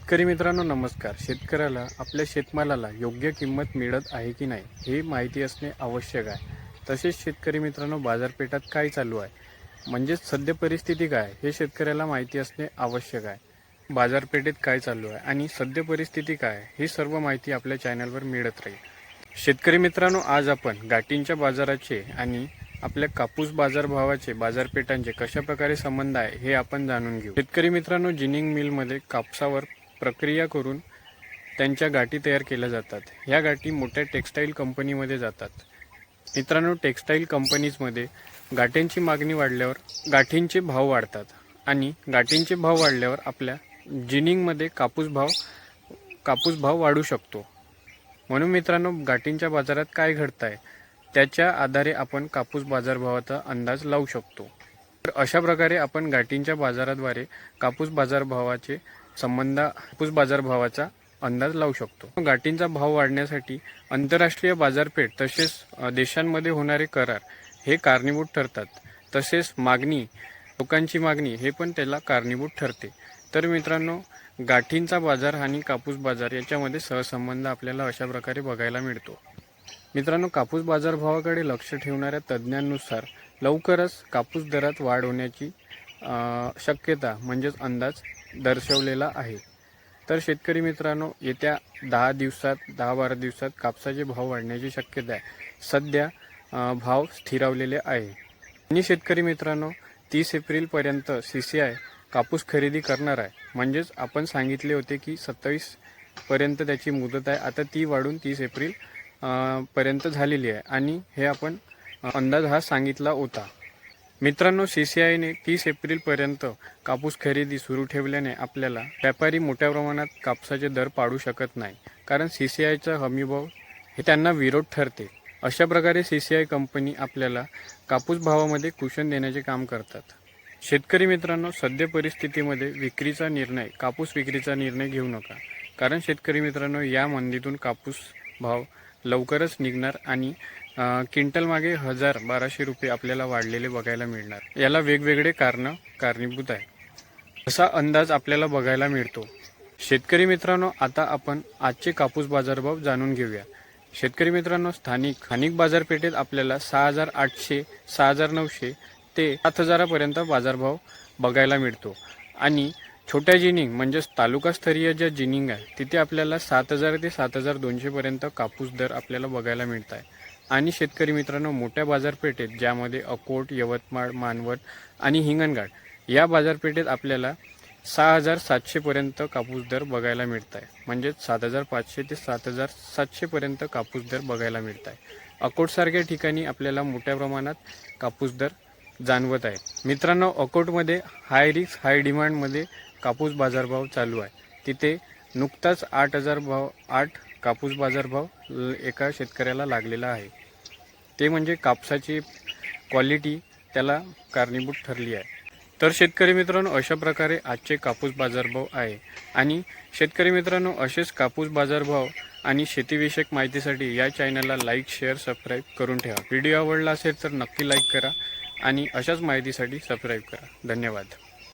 शेतकरी मित्रांनो नमस्कार. शेतकऱ्याला आपल्या शेतमालाला योग्य किंमत मिळत आहे की नाही हे माहिती असणे आवश्यक आहे. तसेच शेतकरी मित्रांनो बाजारपेठात काय चालू आहे म्हणजेच सध्या परिस्थिती काय हे शेतकऱ्याला माहिती असणे आवश्यक आहे. बाजारपेठेत काय चालू आहे आणि सध्या परिस्थिती काय आहे ही सर्व माहिती आपल्या चॅनलवर मिळत राहील. शेतकरी मित्रांनो आज आपण गाठींच्या बाजाराचे आणि आपल्या कापूस बाजारभावाचे बाजारपेठांचे कशा प्रकारे संबंध आहे हे आपण जाणून घेऊ. शेतकरी मित्रांनो जिनिंग मिलमध्ये कापसावर प्रक्रिया करून त्यांच्या गाठी तयार केल्या जातात. ह्या गाठी मोठ्या टेक्स्टाईल कंपनीमध्ये जातात. मित्रांनो टेक्स्टाईल कंपनीजमध्ये गाठींची मागणी वाढल्यावर गाठींचे भाव वाढतात आणि गाठींचे भाव वाढल्यावर आपल्या जिनिंगमध्ये कापूस भाव वाढू शकतो. म्हणून मित्रांनो गाठींच्या बाजारात काय घडत आहे त्याच्या आधारे आपण कापूस बाजारभावाचा अंदाज लावू शकतो. तर अशा प्रकारे आपण गाठींच्या बाजाराद्वारे कापूस बाजारभावाचा अंदाज लावू शकतो. गाठींचा भाव वाढण्यासाठी आंतरराष्ट्रीय बाजारपेठ तसेच देशांमध्ये होणारे करार हे कारणीभूत ठरतात. तसेच लोकांची मागणी हे पण त्याला कारणीभूत ठरते. तर मित्रांनो गाठींचा बाजार आणि कापूस बाजार याच्यामध्ये सहसंबंध आपल्याला अशा प्रकारे बघायला मिळतो. मित्रांनो कापूस बाजारभावाकडे लक्ष ठेवणाऱ्या तज्ज्ञांनुसार लवकरच कापूस दरात वाढ होण्याची शक्यता म्हणजेच अंदाज दर्शवलेला आहे. तर शेतकरी मित्रांनो येत्या 10-12 दिवसात कापसाचे भाव वाढण्याची शक्यता आहे. सध्या भाव स्थिरावलेले आहे आणि शेतकरी मित्रांनो 30 एप्रिलपर्यंत CCI कापूस खरेदी करणार आहे. म्हणजेच आपण सांगितले होते की 27 पर्यंत त्याची मुदत आहे. आता ती वाढून 30 एप्रिल पर्यंत झालेली आहे आणि हे आपण अंदाज हा सांगितला होता. मित्रांनो CCIने 30 एप्रिलपर्यंत कापूस खरेदी सुरू ठेवल्याने आपल्याला व्यापारी मोठ्या प्रमाणात कापसाचे दर पाडू शकत नाही, कारण CCIचा हमीभाव हे त्यांना विरोध ठरते. अशा प्रकारे CCI कंपनी आपल्याला कापूस भावामध्ये कुशन देण्याचे काम करतात. शेतकरी मित्रांनो सध्या परिस्थितीमध्ये कापूस विक्रीचा निर्णय घेऊ नका, कारण शेतकरी मित्रांनो या मंदीतून कापूस भाव लवकरच निघणार आणि क्विंटल मागे 1000-1200 रुपये आपल्याला वाढलेले बघायला मिळणार. याला वेगवेगळे कारणीभूत आहे असा अंदाज आपल्याला बघायला मिळतो. शेतकरी मित्रांनो आता आपण आजचे कापूस बाजारभाव जाणून घेऊया. शेतकरी मित्रांनो स्थानिक बाजारपेठेत आपल्याला 6800, 6900 ते 7000 पर्यंत बाजारभाव बघायला मिळतो आणि छोट्या जिनिंग म्हणजेच तालुकास्तरीय ज्या जिनिंग आहे तिथे आपल्याला 7000 ते 7200 पर्यंत कापूस दर आपल्याला बघायला मिळत आहे. आणि शेतकरी मित्रांनो मोठ्या बाजारपेठेत ज्यामध्ये अकोट, यवतमाळ, मानवत आणि हिंगणघाट या बाजारपेठेत आपल्याला 6700 पर्यंत कापूस दर बघायला मिळत आहे. म्हणजेच 7500 ते 7700 पर्यंत कापूस दर बघायला मिळत आहे. अकोटसारख्या ठिकाणी आपल्याला मोठ्या प्रमाणात कापूस दर जाणवत आहे. मित्रांनो अकोटमध्ये हाय रिस्क हाय डिमांडमध्ये कापूस बाजारभाव चालू आहे. तिथे नुकताच 8 कापूस बाजारभाव एका शेतकऱ्याला लागलेला आहे. ते म्हणजे कापसाची क्वालिटी त्याला कारणीभूत ठरली आहे. तर शेतकरी मित्रांनो अशा प्रकारे आजचे कापूस बाजारभाव आहे. आणि शेतकरी मित्रांनो असेच कापूस बाजारभाव आणि शेतीविषयक माहितीसाठी या चॅनलला लाईक, शेअर, सबस्क्राईब करून ठेवा. व्हिडिओ आवडला असेल तर नक्की लाईक करा आणि अशाच माहितीसाठी सबस्क्राईब करा. धन्यवाद.